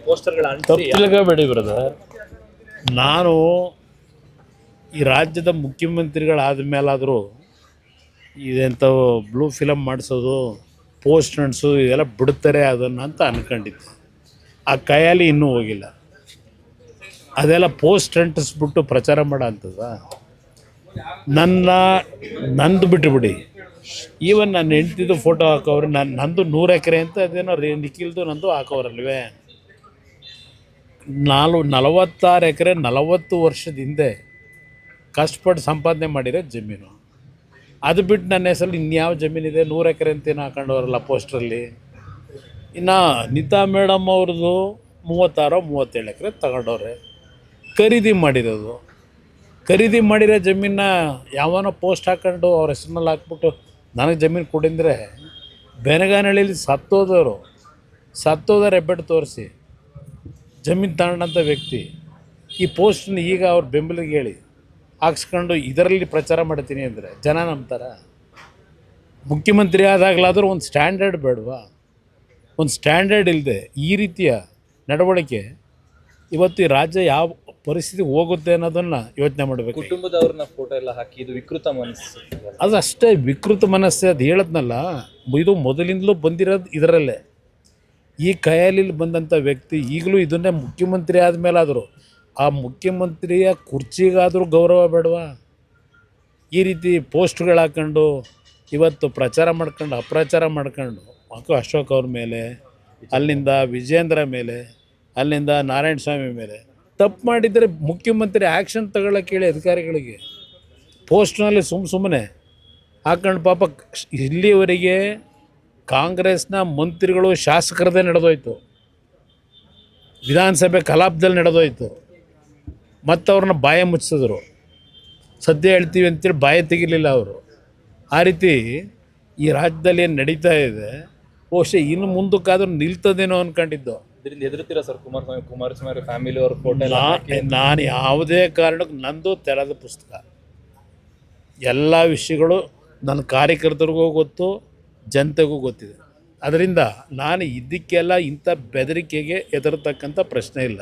ಪೋಸ್ಟರ್ಗಳ ಅಂಟಿಸಿ ತಪ್ಪಿಲ್ಗಬೇಡಿ ಬ್ರದರ್. ನಾನು ಈ ರಾಜ್ಯದ ಮುಖ್ಯಮಂತ್ರಿಗಳಾದ ಮೇಲಾದರೂ ಇದೆಂಥವು ಬ್ಲೂ ಫಿಲಮ್ ಮಾಡಿಸೋದು, ಪೋಸ್ಟ್ ಅಂಟಿಸೋದು ಇದೆಲ್ಲ ಬಿಡ್ತಾರೆ ಅದನ್ನು ಅಂತ ಅಂದ್ಕೊಂಡಿದ್ದೆ. ಆ ಕೈಯಲ್ಲಿ ಇನ್ನೂ ಹೋಗಿಲ್ಲ. ಅದೆಲ್ಲ ಪೋಸ್ಟ್ ಅಂಟಿಸ್ಬಿಟ್ಟು ಪ್ರಚಾರ ಮಾಡೋ ಅಂಥದ್ದ. ನಂದು ಬಿಟ್ಟುಬಿಡಿ, ಈವನ್ ನನ್ನ ಹೆಂಡ್ತಿದ್ದು ಫೋಟೋ ಹಾಕೋರು, ನಂದು 100 ಎಕರೆ ಅಂತ ಅದೇನೋ ನಿಖಿಲ್ದು ನಂದು ಹಾಕೋರಲ್ವೇ. 46 ಎಕರೆ 40 ವರ್ಷದ ಹಿಂದೆ ಕಷ್ಟಪಟ್ಟು ಸಂಪಾದನೆ ಮಾಡಿರೋ ಜಮೀನು. ಅದು ಬಿಟ್ಟು ನನ್ನ ಹೆಸರಲ್ಲಿ ಇನ್ಯಾವ ಜಮೀನಿದೆ? 100 ಎಕರೆ ಅಂತೇನು ಹಾಕೊಂಡವ್ರಲ್ಲ ಪೋಸ್ಟ್ರಲ್ಲಿ. ಇನ್ನು ನೀತಾ ಮೇಡಮ್ ಅವ್ರದ್ದು 36-37 ಎಕರೆ ತಗೊಂಡವ್ರೆ, ಖರೀದಿ ಮಾಡಿರೋದು. ಖರೀದಿ ಮಾಡಿರೋ ಜಮೀನ ಯಾವನೋ ಪೋಸ್ಟ್ ಹಾಕ್ಕೊಂಡು ಅವ್ರ ಹೆಸ್ರಿನಲ್ಲಿ ಹಾಕ್ಬಿಟ್ಟು ನನಗೆ ಜಮೀನು ಕೊಡಿಂದರೆ, ಬೆನಗಾನಹಳ್ಳಿಲಿ ಸತ್ತೋದವ್ರು ಹೆಬ್ಬೆಟ್ಟು ತೋರಿಸಿ ಜಮೀನು ತಗೊಂಡಂಥ ವ್ಯಕ್ತಿ ಈ ಪೋಸ್ಟನ್ನ ಈಗ ಅವ್ರ ಬೆಂಬಲಿಗೆ ಹೇಳಿ ಹಾಕ್ಸ್ಕೊಂಡು ಇದರಲ್ಲಿ ಪ್ರಚಾರ ಮಾಡ್ತೀನಿ ಅಂದರೆ ಜನ ನಂಬ್ತಾರ? ಮುಖ್ಯಮಂತ್ರಿ ಆದಾಗಲಾದರೂ ಒಂದು ಸ್ಟ್ಯಾಂಡರ್ಡ್ ಬೇಡವಾ? ಒಂದು ಸ್ಟ್ಯಾಂಡರ್ಡ್ ಇಲ್ಲದೆ ಈ ರೀತಿಯ ನಡವಳಿಕೆ ಇವತ್ತು ಈ ರಾಜ್ಯ ಯಾವ ಪರಿಸ್ಥಿತಿ ಹೋಗುತ್ತೆ ಅನ್ನೋದನ್ನು ಯೋಚನೆ ಮಾಡಬೇಕು. ಕುಟುಂಬದವ್ರನ್ನ ಫೋಟೋ ಎಲ್ಲ ಹಾಕಿ ಇದು ವಿಕೃತ ಮನಸ್ಸು. ಅದು ಅಷ್ಟೇ ವಿಕೃತ ಮನಸ್ಸೇ. ಅದು ಹೇಳದ್ನಲ್ಲ, ಇದು ಮೊದಲಿಂದಲೂ ಬಂದಿರೋದು ಇದರಲ್ಲೇ. ಈ ಕೈಯಲ್ಲಿ ಬಂದಂಥ ವ್ಯಕ್ತಿ ಈಗಲೂ ಇದನ್ನೇ ಮುಖ್ಯಮಂತ್ರಿ ಆದಮೇಲಾದರೂ ಆ ಮುಖ್ಯಮಂತ್ರಿಯ ಕುರ್ಚಿಗಾದರೂ ಗೌರವ ಬೇಡವಾ? ಈ ರೀತಿ ಪೋಸ್ಟ್ಗಳು ಹಾಕ್ಕೊಂಡು ಇವತ್ತು ಪ್ರಚಾರ ಮಾಡ್ಕೊಂಡು ಅಪ್ರಚಾರ ಮಾಡ್ಕೊಂಡು ಅಶೋಕ್ ಅವ್ರ ಮೇಲೆ, ಅಲ್ಲಿಂದ ವಿಜೇಂದ್ರ ಮೇಲೆ, ಅಲ್ಲಿಂದ ನಾರಾಯಣ ಸ್ವಾಮಿ ಮೇಲೆ ತಪ್ಪು ಮಾಡಿದರೆ ಮುಖ್ಯಮಂತ್ರಿ ಆ್ಯಕ್ಷನ್ ತಗೊಳ್ಳೋಕೆ ಹೇಳಿ ಅಧಿಕಾರಿಗಳಿಗೆ. ಪೋಸ್ಟ್ನಲ್ಲಿ ಸುಮ್ಮನೆ ಹಾಕ್ಕೊಂಡು ಪಾಪ ಇಲ್ಲಿವರೆಗೆ ಕಾಂಗ್ರೆಸ್ನ ಮಂತ್ರಿಗಳು ಶಾಸಕರದೇ ನಡೆದೋಯ್ತು, ವಿಧಾನಸಭೆ ಕಲಾಪದಲ್ಲಿ ನಡೆದೋಯ್ತು, ಮತ್ತು ಅವ್ರನ್ನ ಬಾಯ ಮುಚ್ಚಿಸಿದ್ರು. ಸದ್ಯ ಹೇಳ್ತೀವಿ ಅಂತೇಳಿ ಬಾಯ ತೆಗಿಲಿಲ್ಲ ಅವರು. ಆ ರೀತಿ ಈ ರಾಜ್ಯದಲ್ಲಿ ಏನು ನಡೀತಾ ಇದೆ, ಬಹುಶಃ ಇನ್ನು ಮುಂದಕ್ಕಾದ್ರೂ ನಿಲ್ತದೇನೋ ಅಂದ್ಕೊಂಡಿದ್ದು. ಇದರಿಂದ ಹೆದರ್ತೀರಾ ಸರ್ ಕುಮಾರಸ್ವಾಮಿ ಫ್ಯಾಮಿಲಿ ಅವ್ರ ಫೋಟೋ? ನಾನು ಯಾವುದೇ ಕಾರಣಕ್ಕೂ ನಂದು ತೆರೆದ ಪುಸ್ತಕ. ಎಲ್ಲ ವಿಷಯಗಳು ನನ್ನ ಕಾರ್ಯಕರ್ತರಿಗೂ ಗೊತ್ತು, ಜನತೆಗೂ ಗೊತ್ತಿದೆ. ಅದರಿಂದ ನಾನು ಇದಕ್ಕೆಲ್ಲ ಇಂಥ ಬೆದರಿಕೆಗೆ ಹೆದರ್ತಕ್ಕಂಥ ಪ್ರಶ್ನೆ ಇಲ್ಲ.